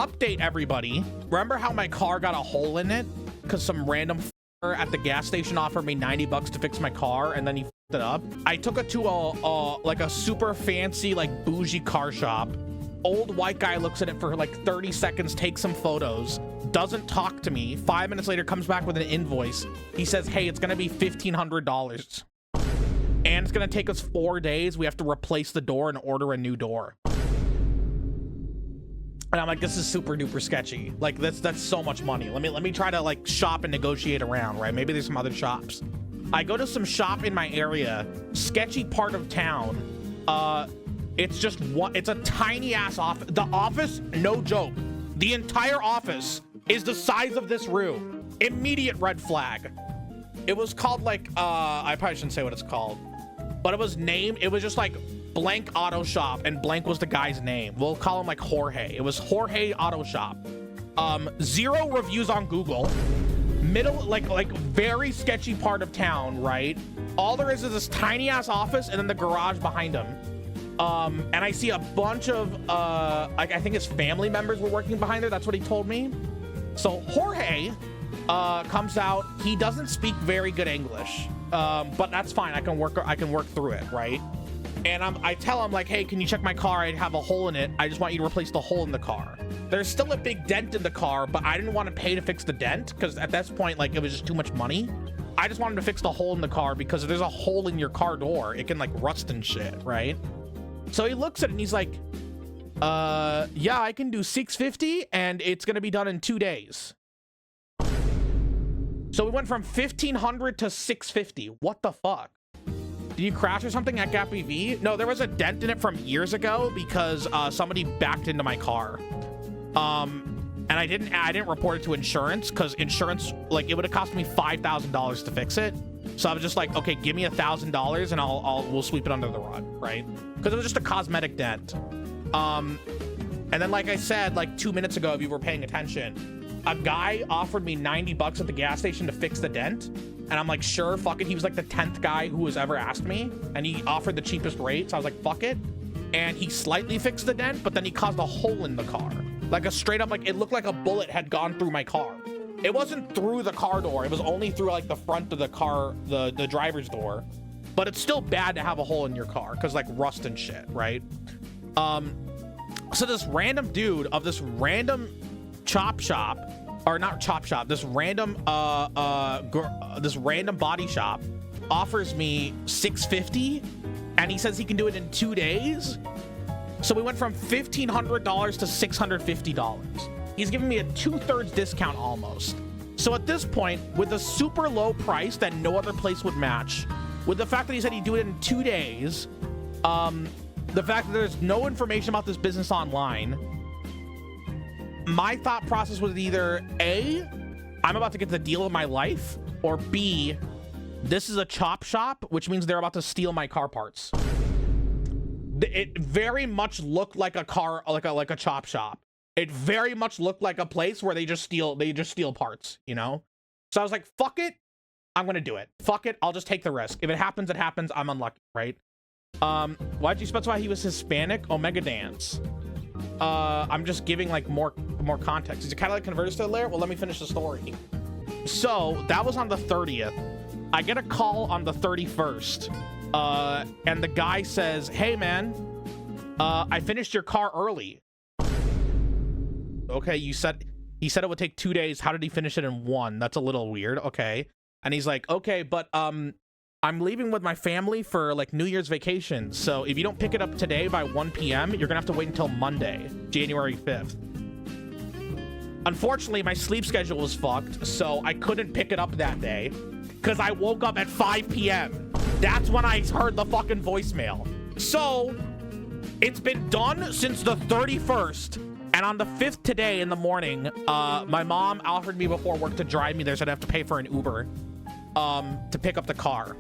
update everybody. Remember how my car got a hole in it because some random at the gas station offered me 90 bucks to fix my car, and then he fucked it up? I took it to like a super fancy, like bougie car shop. Old white guy looks at it for like 30 seconds, takes some photos, doesn't talk to me. 5 minutes later, comes back with an invoice. He says, hey, it's gonna be $1,500. And it's gonna take us 4 days. We have to replace the door and order a new door. And I'm like, this is super duper sketchy. Like that's so much money. Let me try to like shop and negotiate around, right? Maybe there's some other shops. I go to some shop in my area, sketchy part of town. It's just one, it's a tiny ass office. The office, no joke. The entire office is the size of this room. Immediate red flag. It was called like, I probably shouldn't say what it's called, but it was just like blank auto shop, and blank was the guy's name. We'll call him like Jorge. It was Jorge Auto Shop. 0 reviews on Google. Middle, like very sketchy part of town, right? All there is this tiny ass office and then the garage behind him. And I see a bunch of like I think his family members were working behind there. That's what he told me. So Jorge comes out. He doesn't speak very good English, but that's fine. I can work through it, right? And I tell him like, hey, can you check my car? I have a hole in it. I just want you to replace the hole in the car. There's still a big dent in the car, but I didn't want to pay to fix the dent because at this point, like, it was just too much money. I just wanted to fix the hole in the car because if there's a hole in your car door, it can like rust and shit, right? So he looks at it and he's like, yeah, I can do $650 and it's gonna be done in 2 days. So we went from $1,500 to $650. What the fuck? Did you crash or something at GappyV? No, there was a dent in it from years ago because somebody backed into my car. And I didn't report it to insurance because insurance, like, it would have cost me $5,000 to fix it. So I was just like, okay, give me $1,000 and we'll sweep it under the rug, right? Because it was just a cosmetic dent. And then, like I said, like 2 minutes ago, if you were paying attention, a guy offered me 90 bucks at the gas station to fix the dent. And I'm like, sure, fuck it. He was like the 10th guy who has ever asked me. And he offered the cheapest rate. So I was like, fuck it. And he slightly fixed the dent, but then he caused a hole in the car. Like a straight up, like, it looked like a bullet had gone through my car. It wasn't through the car door. It was only through like the front of the car, the driver's door. But it's still bad to have a hole in your car because like rust and shit, right? So this random dude of this random chop shop, or not chop shop, this random this random body shop offers me $650 and he says he can do it in 2 days. So we went from $1,500 to $650. He's giving me a 2/3 discount almost. So at this point, with a super low price that no other place would match, with the fact that he said he'd do it in 2 days, the fact that there's no information about this business online, my thought process was either A, I'm about to get the deal of my life, or B, this is a chop shop, which means they're about to steal my car parts. It very much looked like a car, like a chop shop. It very much looked like a place where they just steal parts, you know? So I was like, fuck it, I'm gonna do it. Fuck it, I'll just take the risk. If it happens, it happens. I'm unlucky, right? Why'd you specify he was Hispanic? Omega Dance. I'm just giving like more context. Is it kind of like converts to the layer? Well, let me finish the story. So that was on the 30th. I get a call on the 31st. And the guy says, hey man, I finished your car early. Okay, he said it would take 2 days. How did he finish it in 1? That's a little weird. Okay. And he's like, okay, but I'm leaving with my family for like New Year's vacation. So if you don't pick it up today by 1 p.m., you're gonna have to wait until Monday, January 5th. Unfortunately, my sleep schedule was fucked, so I couldn't pick it up that day because I woke up at 5 p.m. That's when I heard the fucking voicemail. So it's been done since the 31st. And on the 5th today in the morning, my mom offered me before work to drive me there, so I'd have to pay for an Uber to pick up the car.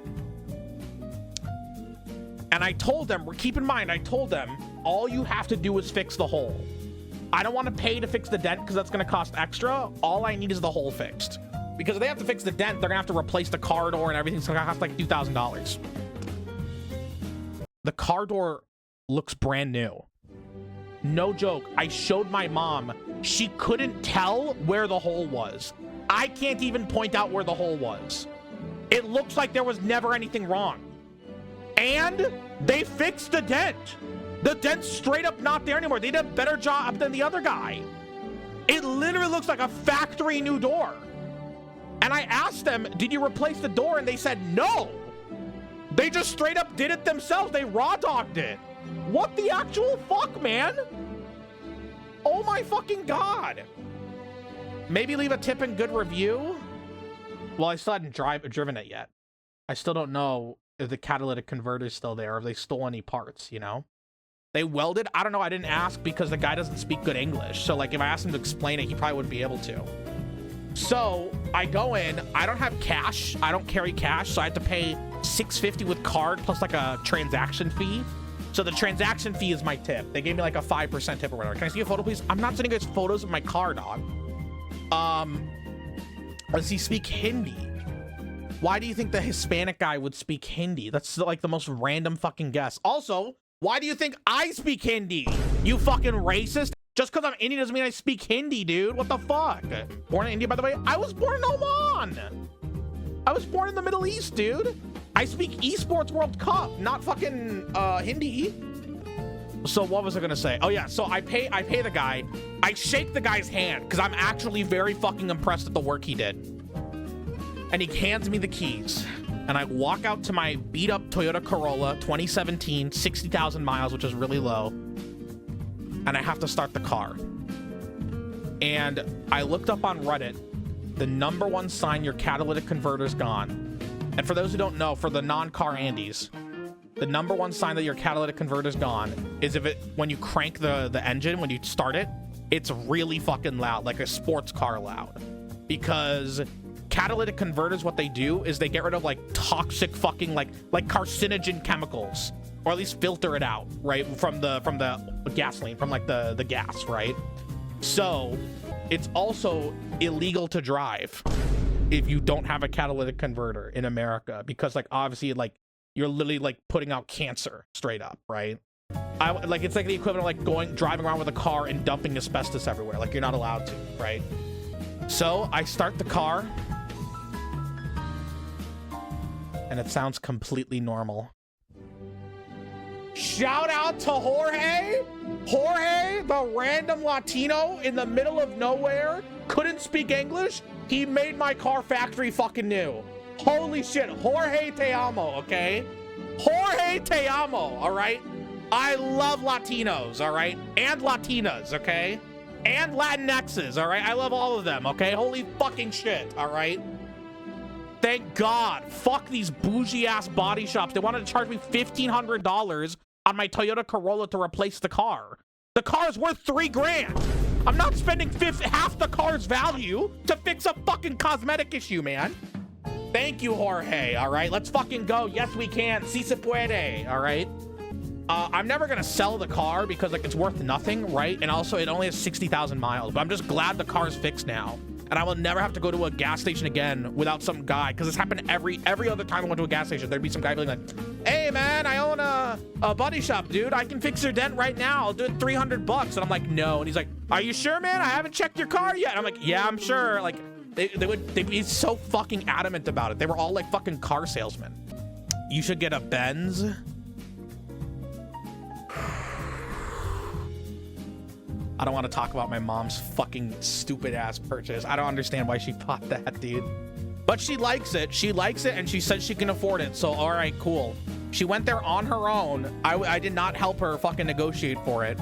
And I told them, keep in mind, I told them, all you have to do is fix the hole. I don't want to pay to fix the dent because that's going to cost extra. All I need is the hole fixed. Because if they have to fix the dent, they're going to have to replace the car door and everything's going to cost like $2,000. The car door looks brand new. No joke. I showed my mom she couldn't tell where the hole was. I can't even point out where the hole was. It looks like there was never anything wrong. And they fixed the dent. The dent's straight up not there anymore. They did a better job than the other guy. It literally looks like a factory new door. And I asked them, did you replace the door? And they said no. They just straight up did it themselves. They raw dogged it. What the actual fuck, man? Oh my fucking God. Maybe leave a tip and good review. Well, I still hadn't driven it yet. I still don't know if the catalytic converter's still there, or if they stole any parts, you know? They welded? I don't know. I didn't ask because the guy doesn't speak good English. So like if I asked him to explain it, he probably wouldn't be able to. So I go in, I don't have cash. I don't carry cash. So I had to pay $6.50 with card plus like a transaction fee. So the transaction fee is my tip. They gave me like a 5% tip or whatever. Can I see a photo, please? I'm not sending you guys photos of my car, dog. Does he speak Hindi? Why do you think the Hispanic guy would speak Hindi? That's like the most random fucking guess. Also, why do you think I speak Hindi? You fucking racist. Just because I'm Indian doesn't mean I speak Hindi, dude. What the fuck? Born in India, by the way? I was born in Oman. I was born in the Middle East, dude. I speak Esports World Cup, not fucking Hindi. So what was I gonna say? Oh yeah, so I pay the guy. I shake the guy's hand because I'm actually very fucking impressed at the work he did. And he hands me the keys. And I walk out to my beat up Toyota Corolla 2017, 60,000 miles, which is really low. And I have to start the car. And I looked up on Reddit, the #1 sign your catalytic converter's gone. And for those who don't know, for the non-car Andys, the #1 sign that your catalytic converter's gone is when you crank the engine, when you start it, it's really fucking loud, like a sports car loud. Because catalytic converters, what they do is they get rid of like toxic fucking like carcinogen chemicals, or at least filter it out, right, from the gasoline, from like the gas, right? So it's also illegal to drive if you don't have a catalytic converter in America, because like obviously like you're literally like putting out cancer straight up, right? Like it's like the equivalent of like driving around with a car and dumping asbestos everywhere. Like you're not allowed to, right? So I start the car and it sounds completely normal. Shout out to Jorge. Jorge, the random Latino in the middle of nowhere, couldn't speak English. He made my car factory fucking new. Holy shit. Jorge te amo, okay? Jorge te amo, all right? I love Latinos, all right? And Latinas, okay? And Latinxes, all right? I love all of them, okay? Holy fucking shit, all right? Thank God. Fuck these bougie ass body shops. They wanted to charge me $1,500 on my Toyota Corolla to replace the car. The car is worth $3 grand. I'm not spending half the car's value to fix a fucking cosmetic issue, man. Thank you, Jorge, all right? Let's fucking go. Yes, we can. Si se puede, all right? I'm never gonna sell the car because like it's worth nothing, right? And also it only has 60,000 miles, but I'm just glad the car's fixed now. And I will never have to go to a gas station again without some guy, because this happened every other time I went to a gas station. There'd be some guy being like, hey man, I own a body shop, dude. I can fix your dent right now. I'll do it $300. And I'm like, no. And he's like, are you sure, man? I haven't checked your car yet. And I'm like, yeah, I'm sure. Like they'd be so fucking adamant about it. They were all like fucking car salesmen. You should get a Benz. I don't want to talk about my mom's fucking stupid ass purchase. I don't understand why she bought that, dude. But she likes it. She likes it, and she said she can afford it. So, all right, cool. She went there on her own. I did not help her fucking negotiate for it.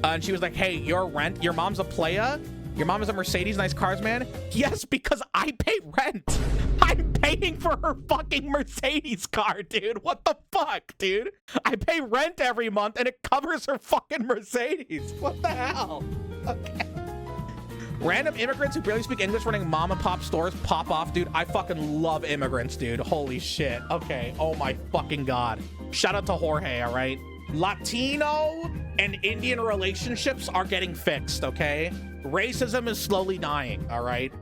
And she was like, hey, your mom's a playa? Your mom is a Mercedes, nice cars, man? Yes, because I pay rent. I'm paying for her fucking Mercedes car, dude. What the fuck, dude? I pay rent every month and it covers her fucking Mercedes. What the hell? Okay. Random immigrants who barely speak English running mom and pop stores pop off, dude. I fucking love immigrants, dude. Holy shit. Okay. Oh my fucking God. Shout out to Jorge, all right? Latino and Indian relationships are getting fixed, okay? Racism is slowly dying, all right?